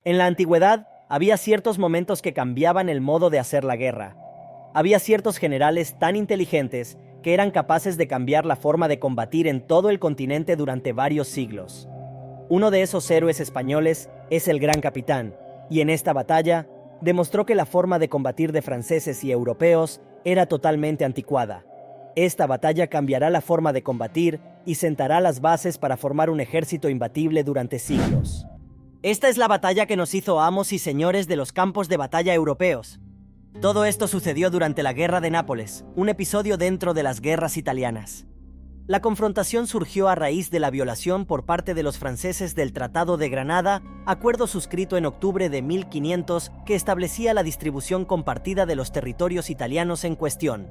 En la antigüedad, había ciertos momentos que cambiaban el modo de hacer la guerra. Había ciertos generales tan inteligentes que eran capaces de cambiar la forma de combatir en todo el continente durante varios siglos. Uno de esos héroes españoles es el Gran Capitán, y en esta batalla demostró que la forma de combatir de franceses y europeos era totalmente anticuada. Esta batalla cambiará la forma de combatir y sentará las bases para formar un ejército imbatible durante siglos. Esta es la batalla que nos hizo amos y señores de los campos de batalla europeos. Todo esto sucedió durante la Guerra de Nápoles, un episodio dentro de las guerras italianas. La confrontación surgió a raíz de la violación por parte de los franceses del Tratado de Granada, acuerdo suscrito en octubre de 1500 que establecía la distribución compartida de los territorios italianos en cuestión.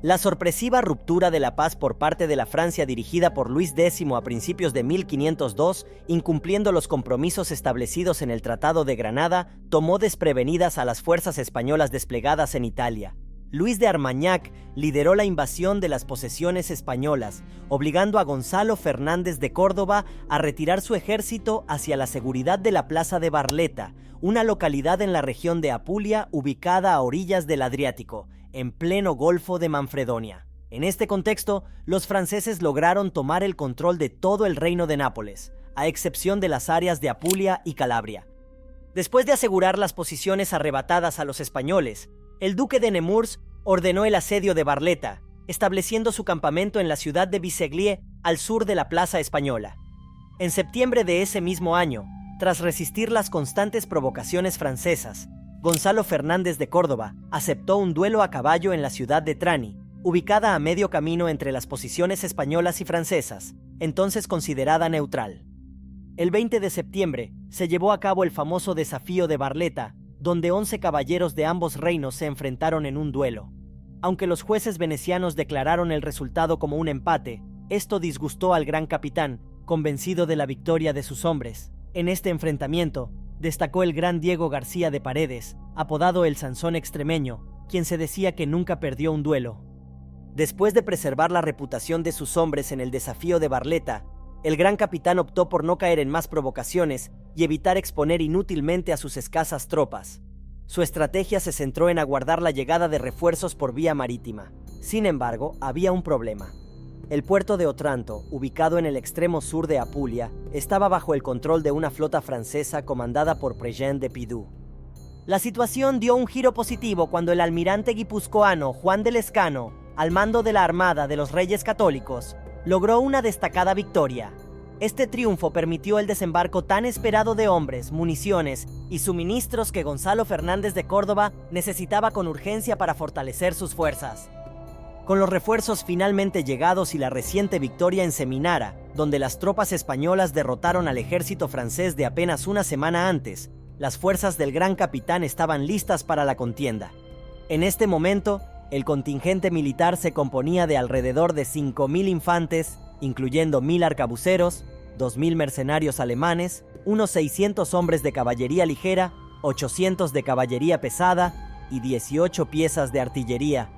La sorpresiva ruptura de la paz por parte de la Francia dirigida por Luis X a principios de 1502, incumpliendo los compromisos establecidos en el Tratado de Granada, tomó desprevenidas a las fuerzas españolas desplegadas en Italia. Luis de Armañac lideró la invasión de las posesiones españolas, obligando a Gonzalo Fernández de Córdoba a retirar su ejército hacia la seguridad de la plaza de Barletta, una localidad en la región de Apulia ubicada a orillas del Adriático, en pleno Golfo de Manfredonia. En este contexto, los franceses lograron tomar el control de todo el reino de Nápoles, a excepción de las áreas de Apulia y Calabria. Después de asegurar las posiciones arrebatadas a los españoles, el duque de Nemours ordenó el asedio de Barletta, estableciendo su campamento en la ciudad de Biseglie, al sur de la plaza española. En septiembre de ese mismo año, tras resistir las constantes provocaciones francesas, Gonzalo Fernández de Córdoba aceptó un duelo a caballo en la ciudad de Trani, ubicada a medio camino entre las posiciones españolas y francesas, entonces considerada neutral. El 20 de septiembre se llevó a cabo el famoso desafío de Barletta, donde 11 caballeros de ambos reinos se enfrentaron en un duelo. Aunque los jueces venecianos declararon el resultado como un empate, esto disgustó al Gran Capitán, convencido de la victoria de sus hombres. En este enfrentamiento, destacó el gran Diego García de Paredes, apodado el Sansón extremeño, quien se decía que nunca perdió un duelo. Después de preservar la reputación de sus hombres en el desafío de Barletta, el Gran Capitán optó por no caer en más provocaciones y evitar exponer inútilmente a sus escasas tropas. Su estrategia se centró en aguardar la llegada de refuerzos por vía marítima. Sin embargo, había un problema. El puerto de Otranto, ubicado en el extremo sur de Apulia, estaba bajo el control de una flota francesa comandada por Prejean de Pidou. La situación dio un giro positivo cuando el almirante guipuzcoano Juan de Lescano, al mando de la Armada de los Reyes Católicos, logró una destacada victoria. Este triunfo permitió el desembarco tan esperado de hombres, municiones y suministros que Gonzalo Fernández de Córdoba necesitaba con urgencia para fortalecer sus fuerzas. Con los refuerzos finalmente llegados y la reciente victoria en Seminara, donde las tropas españolas derrotaron al ejército francés de apenas una semana antes, las fuerzas del Gran Capitán estaban listas para la contienda. En este momento, el contingente militar se componía de alrededor de 5.000 infantes, incluyendo 1.000 arcabuceros, 2.000 mercenarios alemanes, unos 600 hombres de caballería ligera, 800 de caballería pesada y 18 piezas de artillería.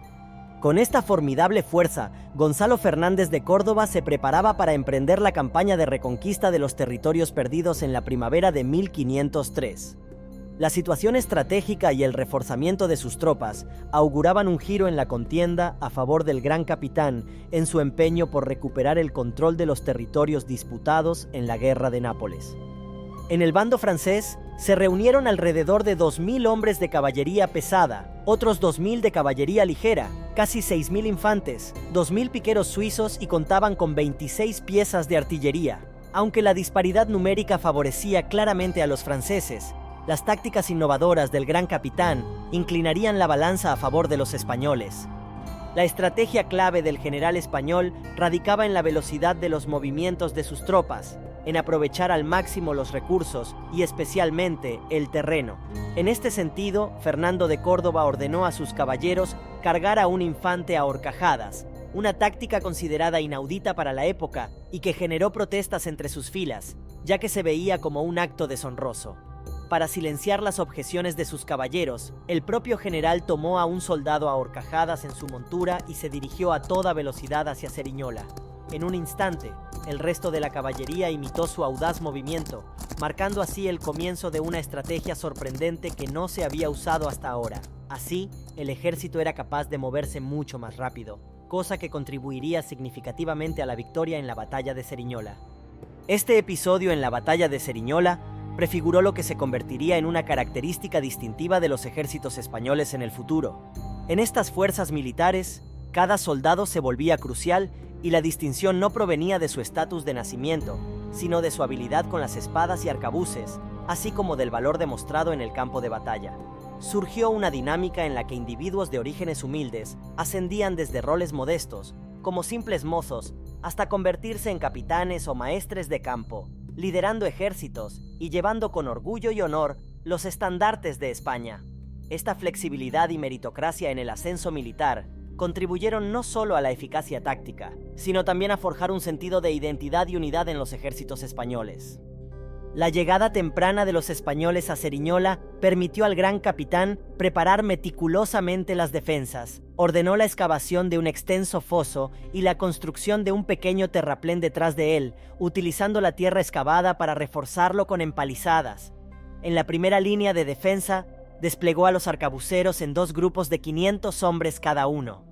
Con esta formidable fuerza, Gonzalo Fernández de Córdoba se preparaba para emprender la campaña de reconquista de los territorios perdidos en la primavera de 1503. La situación estratégica y el reforzamiento de sus tropas auguraban un giro en la contienda a favor del Gran Capitán en su empeño por recuperar el control de los territorios disputados en la Guerra de Nápoles. En el bando francés se reunieron alrededor de 2.000 hombres de caballería pesada, otros 2.000 de caballería ligera, casi 6.000 infantes, 2.000 piqueros suizos y contaban con 26 piezas de artillería. Aunque la disparidad numérica favorecía claramente a los franceses, las tácticas innovadoras del Gran Capitán inclinarían la balanza a favor de los españoles. La estrategia clave del general español radicaba en la velocidad de los movimientos de sus tropas, en aprovechar al máximo los recursos y especialmente el terreno. En este sentido, Fernando de Córdoba ordenó a sus caballeros cargar a un infante a horcajadas, una táctica considerada inaudita para la época y que generó protestas entre sus filas, ya que se veía como un acto deshonroso. Para silenciar las objeciones de sus caballeros, el propio general tomó a un soldado a horcajadas en su montura y se dirigió a toda velocidad hacia Ceriñola. En un instante, El resto de la caballería imitó su audaz movimiento, marcando así el comienzo de una estrategia sorprendente que no se había usado hasta ahora. Así, el ejército era capaz de moverse mucho más rápido, cosa que contribuiría significativamente a la victoria en la batalla de Ceriñola. Este episodio en la batalla de Ceriñola prefiguró lo que se convertiría en una característica distintiva de los ejércitos españoles en el futuro. En estas fuerzas militares, cada soldado se volvía crucial y la distinción no provenía de su estatus de nacimiento, sino de su habilidad con las espadas y arcabuces, así como del valor demostrado en el campo de batalla. Surgió una dinámica en la que individuos de orígenes humildes ascendían desde roles modestos, como simples mozos, hasta convertirse en capitanes o maestres de campo, liderando ejércitos y llevando con orgullo y honor los estandartes de España. Esta flexibilidad y meritocracia en el ascenso militar contribuyeron no solo a la eficacia táctica, sino también a forjar un sentido de identidad y unidad en los ejércitos españoles. La llegada temprana de los españoles a Ceriñola permitió al gran capitán preparar meticulosamente las defensas, ordenó la excavación de un extenso foso y la construcción de un pequeño terraplén detrás de él, utilizando la tierra excavada para reforzarlo con empalizadas. En la primera línea de defensa, desplegó a los arcabuceros en 2 grupos de 500 hombres cada uno.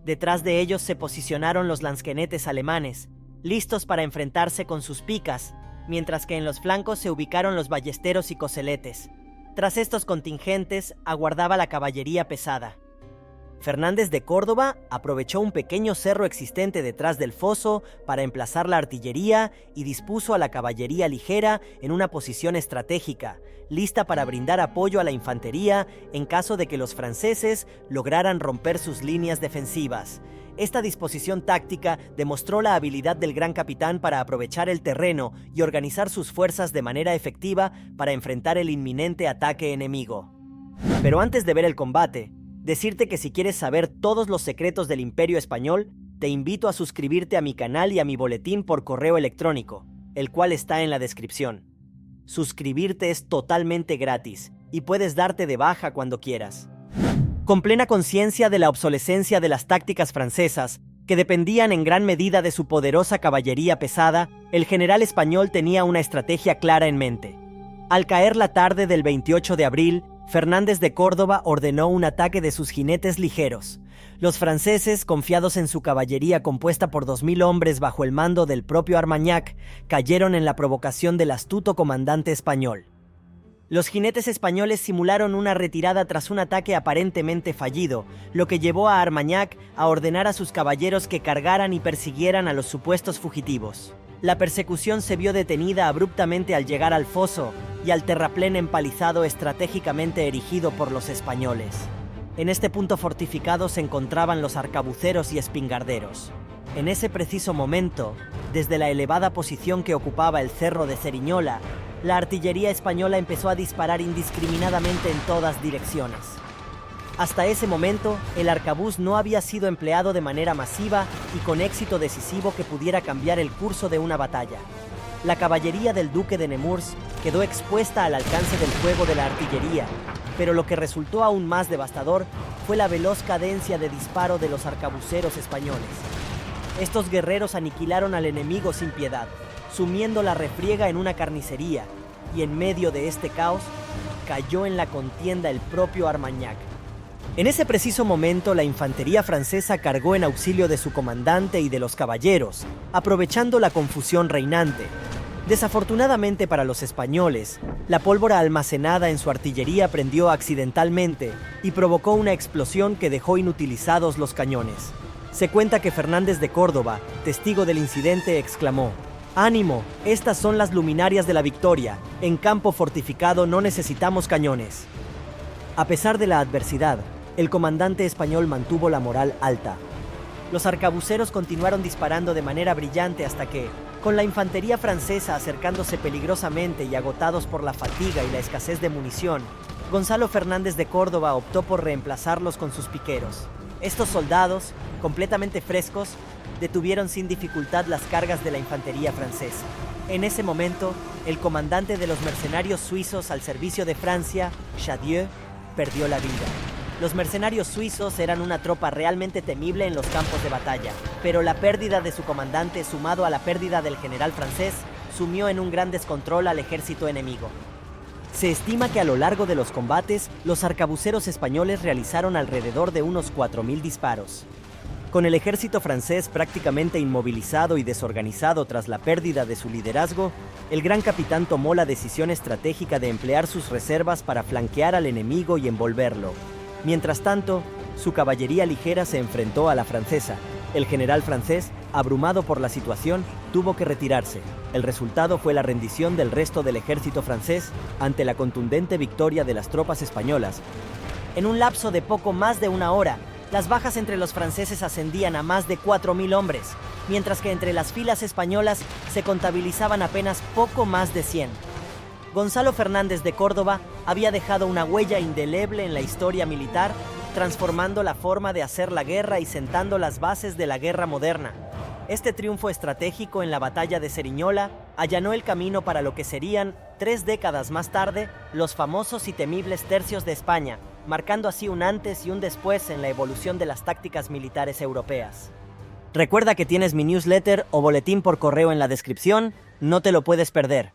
Detrás de ellos se posicionaron los lansquenetes alemanes, listos para enfrentarse con sus picas, mientras que en los flancos se ubicaron los ballesteros y coseletes. Tras estos contingentes, aguardaba la caballería pesada. Fernández de Córdoba aprovechó un pequeño cerro existente detrás del foso para emplazar la artillería y dispuso a la caballería ligera en una posición estratégica, lista para brindar apoyo a la infantería en caso de que los franceses lograran romper sus líneas defensivas. Esta disposición táctica demostró la habilidad del gran capitán para aprovechar el terreno y organizar sus fuerzas de manera efectiva para enfrentar el inminente ataque enemigo. Pero antes de ver el combate, decirte que si quieres saber todos los secretos del Imperio Español, te invito a suscribirte a mi canal y a mi boletín por correo electrónico, el cual está en la descripción. Suscribirte es totalmente gratis y puedes darte de baja cuando quieras. Con plena conciencia de la obsolescencia de las tácticas francesas, que dependían en gran medida de su poderosa caballería pesada, el general español tenía una estrategia clara en mente. Al caer la tarde del 28 de abril, Fernández de Córdoba ordenó un ataque de sus jinetes ligeros. Los franceses, confiados en su caballería compuesta por 2000 hombres bajo el mando del propio Armagnac, cayeron en la provocación del astuto comandante español. Los jinetes españoles simularon una retirada tras un ataque aparentemente fallido, lo que llevó a Armagnac a ordenar a sus caballeros que cargaran y persiguieran a los supuestos fugitivos. La persecución se vio detenida abruptamente al llegar al foso y al terraplén empalizado estratégicamente erigido por los españoles. En este punto fortificado se encontraban los arcabuceros y espingarderos. En ese preciso momento, desde la elevada posición que ocupaba el cerro de Ceriñola, la artillería española empezó a disparar indiscriminadamente en todas direcciones. Hasta ese momento, el arcabuz no había sido empleado de manera masiva y con éxito decisivo que pudiera cambiar el curso de una batalla. La caballería del duque de Nemours quedó expuesta al alcance del fuego de la artillería, pero lo que resultó aún más devastador fue la veloz cadencia de disparo de los arcabuceros españoles. Estos guerreros aniquilaron al enemigo sin piedad, sumiendo la refriega en una carnicería, y en medio de este caos, cayó en la contienda el propio Armagnac. En ese preciso momento, la infantería francesa cargó en auxilio de su comandante y de los caballeros, aprovechando la confusión reinante. Desafortunadamente para los españoles, la pólvora almacenada en su artillería prendió accidentalmente y provocó una explosión que dejó inutilizados los cañones. Se cuenta que Fernández de Córdoba, testigo del incidente, exclamó: «¡Ánimo! Estas son las luminarias de la victoria. En campo fortificado no necesitamos cañones». A pesar de la adversidad, el comandante español mantuvo la moral alta. Los arcabuceros continuaron disparando de manera brillante hasta que, con la infantería francesa acercándose peligrosamente y agotados por la fatiga y la escasez de munición, Gonzalo Fernández de Córdoba optó por reemplazarlos con sus piqueros. Estos soldados, completamente frescos, detuvieron sin dificultad las cargas de la infantería francesa. En ese momento, el comandante de los mercenarios suizos al servicio de Francia, Chaudieu, perdió la vida. Los mercenarios suizos eran una tropa realmente temible en los campos de batalla, pero la pérdida de su comandante, sumado a la pérdida del general francés, sumió en un gran descontrol al ejército enemigo. Se estima que a lo largo de los combates, los arcabuceros españoles realizaron alrededor de unos 4.000 disparos. Con el ejército francés prácticamente inmovilizado y desorganizado tras la pérdida de su liderazgo, el gran capitán tomó la decisión estratégica de emplear sus reservas para flanquear al enemigo y envolverlo. Mientras tanto, su caballería ligera se enfrentó a la francesa. El general francés, abrumado por la situación, tuvo que retirarse. El resultado fue la rendición del resto del ejército francés ante la contundente victoria de las tropas españolas. En un lapso de poco más de una hora, las bajas entre los franceses ascendían a más de 4.000 hombres, mientras que entre las filas españolas se contabilizaban apenas poco más de 100. Gonzalo Fernández de Córdoba había dejado una huella indeleble en la historia militar, transformando la forma de hacer la guerra y sentando las bases de la guerra moderna. Este triunfo estratégico en la batalla de Ceriñola allanó el camino para lo que serían, 3 décadas más tarde, los famosos y temibles tercios de España, marcando así un antes y un después en la evolución de las tácticas militares europeas. Recuerda que tienes mi newsletter o boletín por correo en la descripción, no te lo puedes perder.